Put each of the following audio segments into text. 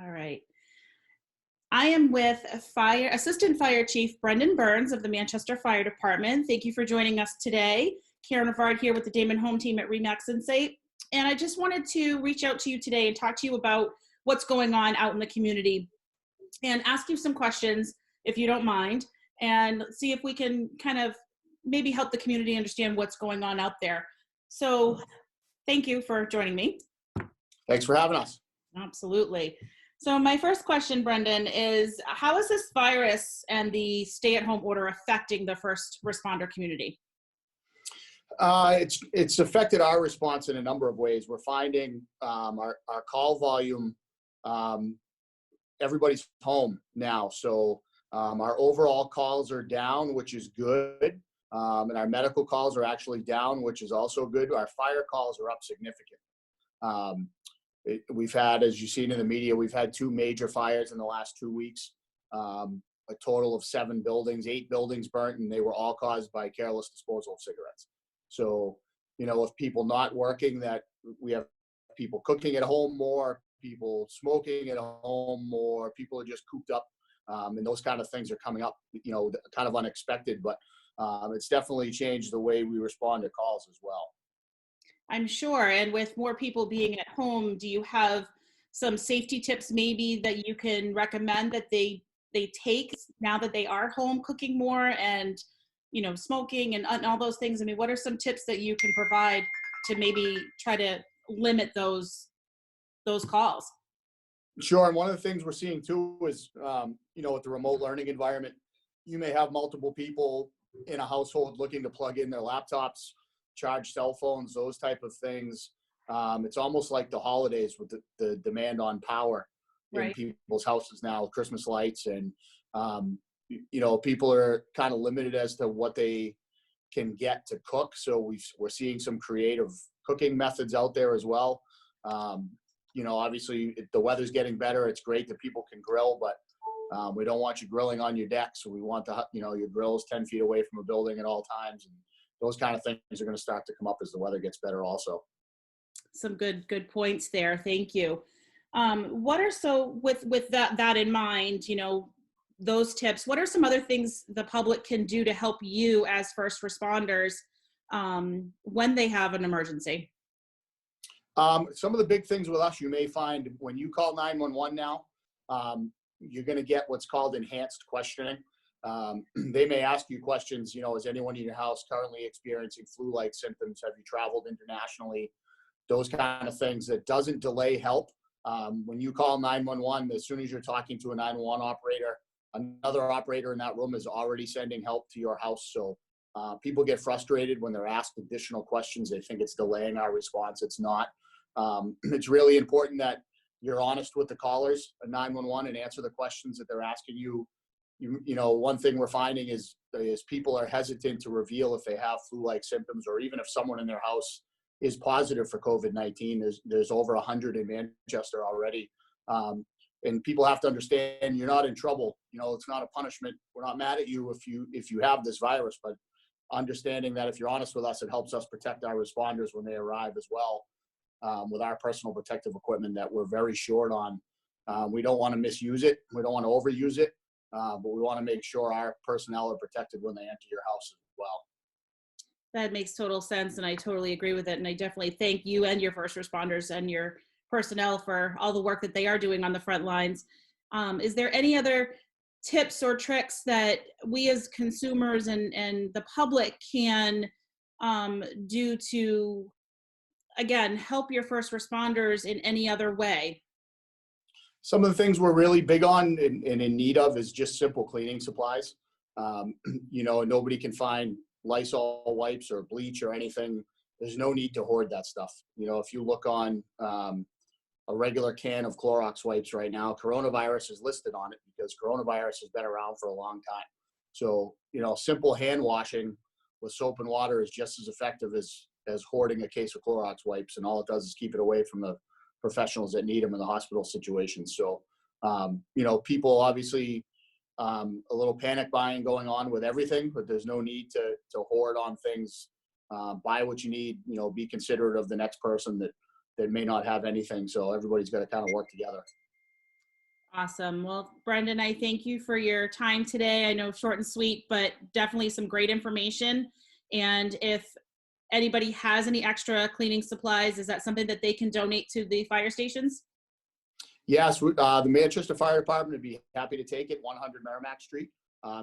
All right. I am with Assistant Fire Chief Brendan Burns of the Manchester Fire Department. Thank you for joining us today. Karen Rivard here with the Damon Home Team at Remax Insight. And I just wanted to reach out to you today and talk to you about what's going on out in the community and ask you some questions, if you don't mind, and see if we can kind of maybe help the community understand what's going on out there. So thank you for joining me. Thanks for having us. Absolutely. So my first question, Brendan, is how is this virus and the stay-at-home order affecting the first responder community? It's affected our response in a number of ways. We're finding our call volume, everybody's home now. So our overall calls are down, which is good. And our medical calls are actually down, which is also good. Our fire calls are up significantly. We've had, as you've seen in the media, we've had 2 major fires in the last 2 weeks, a total of 7 buildings, 8 buildings burnt, and they were all caused by careless disposal of cigarettes. So, with people not working, that we have people cooking at home more, people smoking at home more, people are just cooped up, and those kind of things are coming up, kind of unexpected, but it's definitely changed the way we respond to calls as well. I'm sure. And with more people being at home, do you have some safety tips maybe that you can recommend that they take now that they are home cooking more and, smoking and all those things? I mean, what are some tips that you can provide to maybe try to limit those calls? Sure. And one of the things we're seeing too is, with the remote learning environment, you may have multiple people in a household looking to plug in their laptops, charge cell phones, those type of things. It's almost like the holidays with the demand on power in people's houses now, Christmas lights, and people are kind of limited as to what they can get to cook. So we're seeing some creative cooking methods out there as well. Obviously the weather's getting better. It's great that people can grill, but we don't want you grilling on your deck. So we want your grills 10 feet away from a building at all times. And those kind of things are going to start to come up as the weather gets better also. Some good points there. Thank you. With that in mind, those tips, what are some other things the public can do to help you as first responders when they have an emergency? Some of the big things with us, you may find when you call 911 now, you're going to get what's called enhanced questioning. They may ask you questions, is anyone in your house currently experiencing flu-like symptoms? Have you traveled internationally? Those kind of things. That doesn't delay help. When you call 911, as soon as you're talking to a 911 operator, another operator in that room is already sending help to your house. So people get frustrated when they're asked additional questions. They think it's delaying our response. It's not. It's really important that you're honest with the callers at 911 and answer the questions that they're asking you. One thing we're finding is people are hesitant to reveal if they have flu-like symptoms, or even if someone in their house is positive for COVID-19. There's over 100 in Manchester already. And people have to understand you're not in trouble. It's not a punishment. We're not mad at you if you have this virus, but understanding that if you're honest with us, it helps us protect our responders when they arrive as well, with our personal protective equipment that we're very short on. We don't want to misuse it. We don't want to overuse it. But we want to make sure our personnel are protected when they enter your house as well. That makes total sense, and I totally agree with it. And I definitely thank you and your first responders and your personnel for all the work that they are doing on the front lines. Is there any other tips or tricks that we as consumers and the public can do to, again, help your first responders in any other way? Some of the things we're really big on and in need of is just simple cleaning supplies. Nobody can find Lysol wipes or bleach or anything. There's no need to hoard that stuff. If you look on a regular can of Clorox wipes right now, coronavirus is listed on it because coronavirus has been around for a long time. So, simple hand washing with soap and water is just as effective as hoarding a case of Clorox wipes, and all it does is keep it away from the professionals that need them in the hospital situations. So, people obviously a little panic buying going on with everything, but there's no need to hoard on things. Buy what you need, be considerate of the next person that may not have anything. So everybody's got to kind of work together. Awesome. Well, Brendan, I thank you for your time today. I know short and sweet, but definitely some great information. And if anybody has any extra cleaning supplies, is that something that they can donate to the fire stations? Yes, the Manchester Fire Department would be happy to take it, 100 Merrimack Street.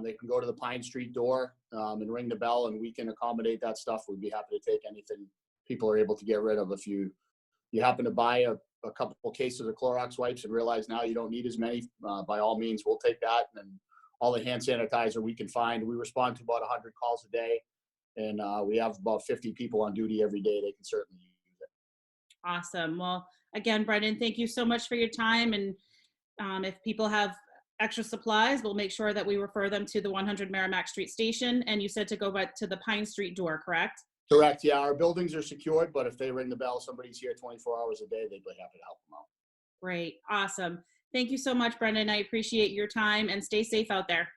They can go to the Pine Street door and ring the bell, and we can accommodate that stuff. We'd be happy to take anything people are able to get rid of. If you happen to buy a couple cases of Clorox wipes and realize now you don't need as many, by all means, we'll take that. And all the hand sanitizer we can find. We respond to about 100 calls a day, and we have about 50 people on duty every day. They can certainly use it. Awesome. Well, again, Brendan, thank you so much for your time. And if people have extra supplies, we'll make sure that we refer them to the 100 Merrimack Street station. And you said to go back to the Pine Street door, correct? Correct. Yeah, our buildings are secured, but if they ring the bell, somebody's here 24 hours a day, they'd be happy to help them out. Great. Awesome. Thank you so much, Brendan. I appreciate your time and stay safe out there.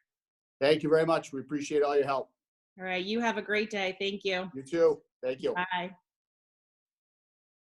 Thank you very much. We appreciate all your help. All right. You have a great day. Thank you. You too. Thank you. Bye.